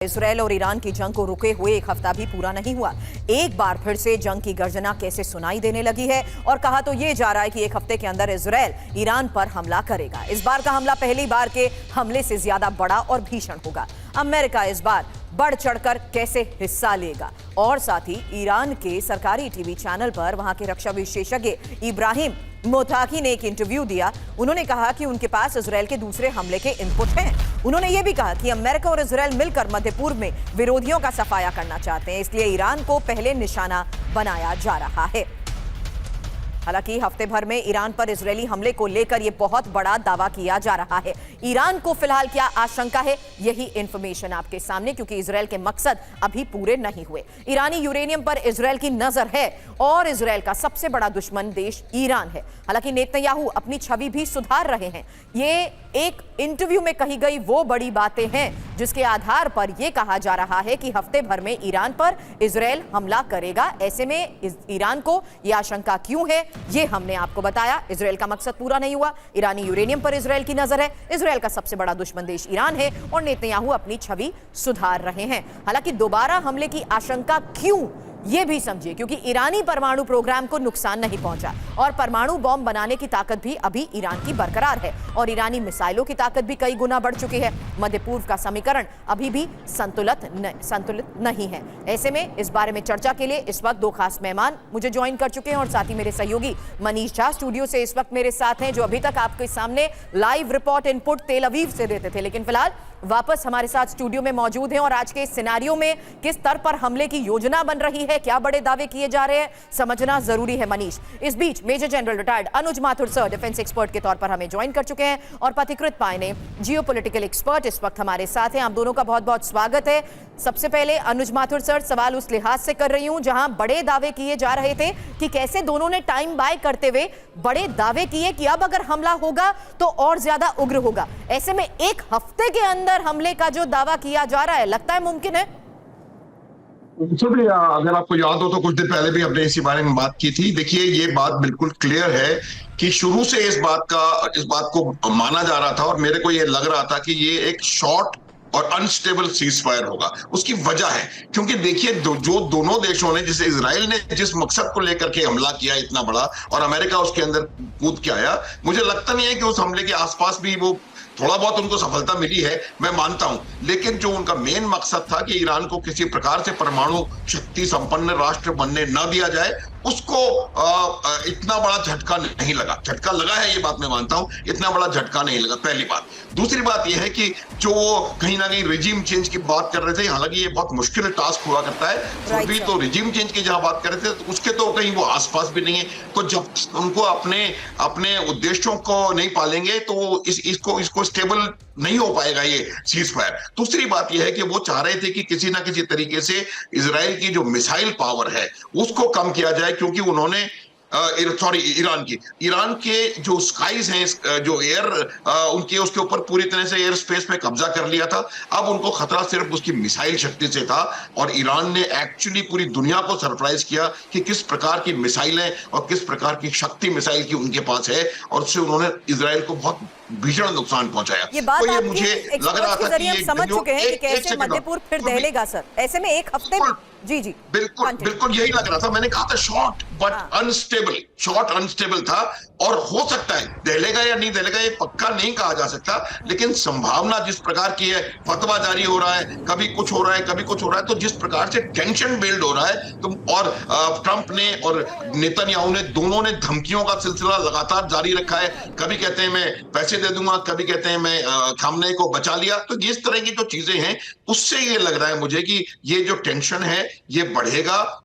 Israel और Iran की जंग को रुके हुए एक हफ्ता भी पूरा नहीं हुआ। एक बार फिर से जंग की गर्जना कैसे सुनाई देने लगी है और कहा तो ये जा रहा है कि एक हफ्ते के अंदर इसराइल ईरान पर हमला करेगा। इस बार का हमला पहली बार के हमले से ज्यादा बड़ा और भीषण होगा। अमेरिका इस बार बढ़ चढ़कर कैसे हिस्सा लेगा और साथ ही ईरान के सरकारी टीवी चैनल पर वहां के रक्षा विशेषज्ञ इब्राहिम मोताकी ने एक इंटरव्यू दिया। उन्होंने कहा कि उनके पास इजरायल के दूसरे हमले के इनपुट हैं। उन्होंने यह भी कहा कि अमेरिका और इजरायल मिलकर मध्य पूर्व में विरोधियों का सफाया करना चाहते हैं, इसलिए ईरान को पहले निशाना बनाया जा रहा है। हालांकि हफ्ते भर में ईरान पर इजरायली हमले को लेकर यह बहुत बड़ा दावा किया जा रहा है। ईरान को फिलहाल क्या आशंका है, यही इंफॉर्मेशन आपके सामने, क्योंकि इजरायल के मकसद अभी पूरे नहीं हुए। ईरानी यूरेनियम पर इजरायल की नजर है और इजरायल का सबसे बड़ा दुश्मन देश ईरान है। हालांकि नेतन्याहू अपनी छवि भी सुधार रहे हैं। ये एक इंटरव्यू में कही गई वो बड़ी बातें हैं जिसके आधार पर यह कहा जा रहा है कि हफ्ते भर में ईरान पर इजरायल हमला करेगा। ऐसे में ईरान को यह आशंका क्यों है, ये हमने आपको बताया। इजरायल का मकसद पूरा नहीं हुआ, ईरानी यूरेनियम पर इजरायल की नजर है, इजरायल का सबसे बड़ा दुश्मन देश ईरान है और नेतन्याहू अपनी छवि सुधार रहे हैं। हालांकि दोबारा हमले की आशंका क्यों, ये भी समझिए, क्योंकि ईरानी परमाणु प्रोग्राम को नुकसान नहीं पहुंचा और परमाणु बॉम्ब बनाने की ताकत भी अभी ईरान की बरकरार है और ईरानी मिसाइलों की ताकत भी कई गुना बढ़ चुकी है। मध्य पूर्व का समीकरण अभी भी संतुलित नहीं है। ऐसे में इस बारे में चर्चा के लिए इस वक्त दो खास मेहमान मुझे ज्वाइन कर चुके हैं और साथ ही मेरे सहयोगी मनीष झा स्टूडियो से इस वक्त मेरे साथ हैं, जो अभी तक आपके सामने लाइव रिपोर्ट इनपुट तेल अवीव से देते थे, लेकिन फिलहाल वापस हमारे साथ स्टूडियो में मौजूद हैं और आज के सिनेरियो में किस स्तर पर हमले की योजना बन रही है, क्या बड़े दावे किए जा रहे हैं, समझना जरूरी है मनीष। इस बीच मेजर जनरल रिटायर्ड अनुज माथुर सर डिफेंस एक्सपर्ट के तौर पर हमें ज्वाइन कर चुके हैं और पथिकृत पायने जियोपॉलिटिकल एक्सपर्ट इस वक्त हमारे साथ हैं। आप दोनों का बहुत बहुत स्वागत है। सबसे पहले अनुज माथुर सर, सवाल उस लिहाज से कर रही हूं जहां बड़े दावे किए जा रहे थे कि कैसे दोनों ने टाइम बाय करते हुए बड़े दावे किए कि अब अगर हमला होगा तो और ज्यादा उग्र होगा। ऐसे में एक हफ्ते के अंदर हमले का जो दावा किया जा रहा है, लगता है मुमकिन है? अगर आपको याद हो तो कुछ दिन पहले भी हमने इसी बारे में बात की थी। देखिए, ये बात बिल्कुल क्लियर है कि शुरू से इस बात को माना जा रहा था और मेरे को ये लग रहा था कि ये एक शॉर्ट और अनस्टेबल सीज फायर होगा। उसकी वजह है क्योंकि देखिए, जो दोनों देशों ने, जैसे इजराइल ने जिस मकसद को लेकर के हमला किया इतना बड़ा और अमेरिका उसके अंदर कूद के आया, मुझे लगता नहीं है कि उस हमले के आसपास भी वो थोड़ा बहुत उनको सफलता मिली है, मैं मानता हूं, लेकिन जो उनका मेन मकसद था कि ईरान को किसी प्रकार से परमाणु शक्ति संपन्न राष्ट्र बनने न दिया जाए, उसको इतना बड़ा झटका नहीं लगा। झटका लगा है, ये बात मैं मानता हूं, इतना बड़ा झटका नहीं लगा, पहली बात। दूसरी बात यह है कि जो कहीं ना कहीं रिजीम चेंज की बात कर रहे थे, हालांकि ये बहुत मुश्किल टास्क हुआ करता है, फिर भी तो रिजीम चेंज की जहां बात कर रहे थे तो उसके तो कहीं वो आसपास भी नहीं है। तो जब उनको अपने उद्देश्यों को नहीं पालेंगे तो इसको स्टेबल नहीं हो पाएगा ये सीज फायर। दूसरी बात यह है कि वो चाह रहे थे कि किसी ना किसी तरीके से इजराइल की जो मिसाइल पावर है उसको कम किया जाए, क्योंकि उन्होंने ईरान के जो स्काइज हैं, जो एयर उसके ऊपर पूरी तरह से एयर स्पेस में कब्जा कर लिया था। अब उनको खतरा सिर्फ उसकी मिसाइल शक्ति से था और ईरान ने एक्चुअली पूरी दुनिया को सरप्राइज किया कि किस प्रकार की मिसाइलें और किस प्रकार की शक्ति मिसाइल की उनके पास है और उससे उन्होंने इजराइल को बहुत भीषण नुकसान पहुंचाया। ये बात तो ये मुझे लग रहा था कि ये समझ चुके हैं कि कैसे मध्य पूर्व फिर दहलेगा सर। ऐसे में एक हफ्ते में जी बिल्कुल यही लग रहा था। मैंने कहा था शॉर्ट बट अनस्टेबल था और हो सकता है दहलेगा या नहीं दहलेगा, ये पक्का नहीं कहा जा सकता, लेकिन संभावना जिस प्रकार की है, फतवा जारी हो रहा है, कभी कुछ हो रहा है कभी कुछ हो रहा है, तो जिस प्रकार से टेंशन बिल्ड हो रहा है तो और ट्रंप ने और नेतन्याहू ने दोनों ने धमकियों का सिलसिला लगातार जारी रखा है। कभी कहते हैं मैं पैसे दे दूंगा, कभी कहते हैं मैं खामनेई को बचा लिया। तो इस तरह की जो चीजें हैं उससे ये लग रहा है मुझे कि ये जो टेंशन है ये बढ़ेगा